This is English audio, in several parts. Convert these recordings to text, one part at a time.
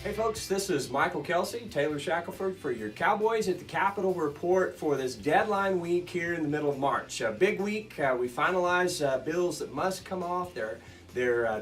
Hey folks, this is Michael Kelsey, Taylor Shackelford for your Cowboys at the Capitol report for this deadline week here in the middle of March. A big week. We finalize bills that must come off their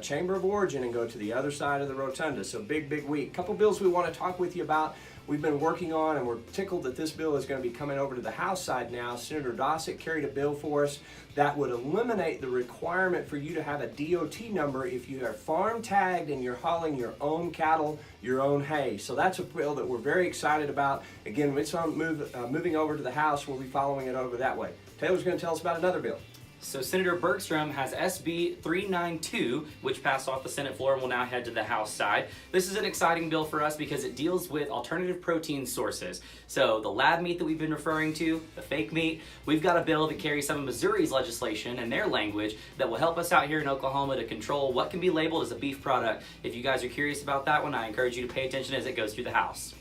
chamber of origin and go to the other side of the rotunda. So big week. Couple bills we want to talk with you about. We've been working on, and we're tickled that this bill is going to be coming over to the House side now. Senator Dossett carried a bill for us that would eliminate the requirement for you to have a DOT number if you are farm tagged and you're hauling your own cattle, your own hay. So that's a bill that we're very excited about. Again, it's on moving over to the House. We'll be following it over that way. Taylor's going to tell us about another bill. So Senator Bergstrom has SB 392, which passed off the Senate floor and will now head to the House side. This is an exciting bill for us because it deals with alternative protein sources. So the lab meat that we've been referring to, the fake meat, we've got a bill that carries some of Missouri's legislation and their language that will help us out here in Oklahoma to control what can be labeled as a beef product. If you guys are curious about that one, I encourage you to pay attention as it goes through the House.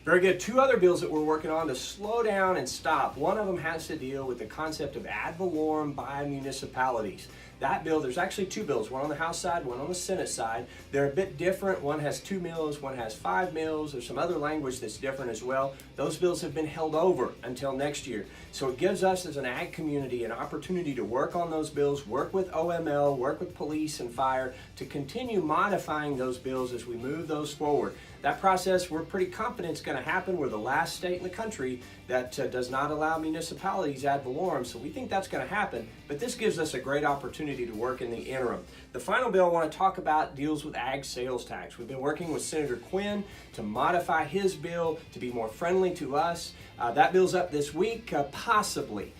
Very good. Two other bills that we're working on to slow down and stop. One of them has to deal with the concept of ad valorem by municipalities. That bill, there's actually two bills, one on the House side, one on the Senate side. They're a bit different. One has 2 mills, one has 5 mills. There's some other language that's different as well. Those bills have been held over until next year. So it gives us as an ag community an opportunity to work on those bills, work with OML, work with police and fire to continue modifying those bills as we move those forward. That process, we're pretty confident is going to happen. We're the last state in the country that does not allow municipalities ad valorem, so we think that's going to happen, but this gives us a great opportunity to work in the interim. The final bill I want to talk about deals with ag sales tax. We've been working with Senator Quinn to modify his bill to be more friendly to us. That bill's up this week, possibly.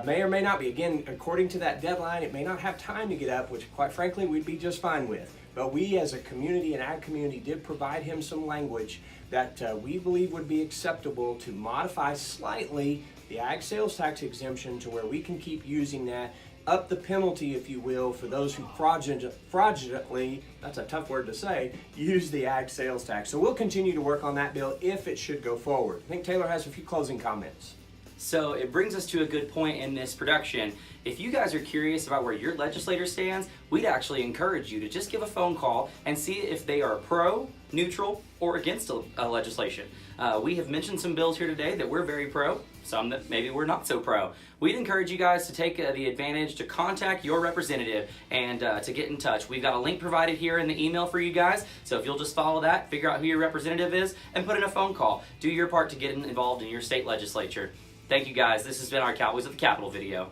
May or may not be. Again, according to that deadline, it may not have time to get up, which quite frankly we'd be just fine with. But we as a community, an ag community, did provide him some language that we believe would be acceptable to modify slightly the ag sales tax exemption to where we can keep using that, up the penalty, if you will, for those who fraudulently, that's a tough word to say, use the ag sales tax. So we'll continue to work on that bill if it should go forward. I think Taylor has a few closing comments. So it brings us to a good point in this production. If you guys are curious about where your legislator stands, we'd actually encourage you to just give a phone call and see if they are pro, neutral, or against a legislation. We have mentioned some bills here today that we're very pro, some that maybe we're not so pro. We'd encourage you guys to take the advantage to contact your representative and to get in touch. We've got a link provided here in the email for you guys, so if you'll just follow that, figure out who your representative is, and put in a phone call. Do your part to get involved in your state legislature. Thank you guys. This has been our Cowboys at the Capitol video.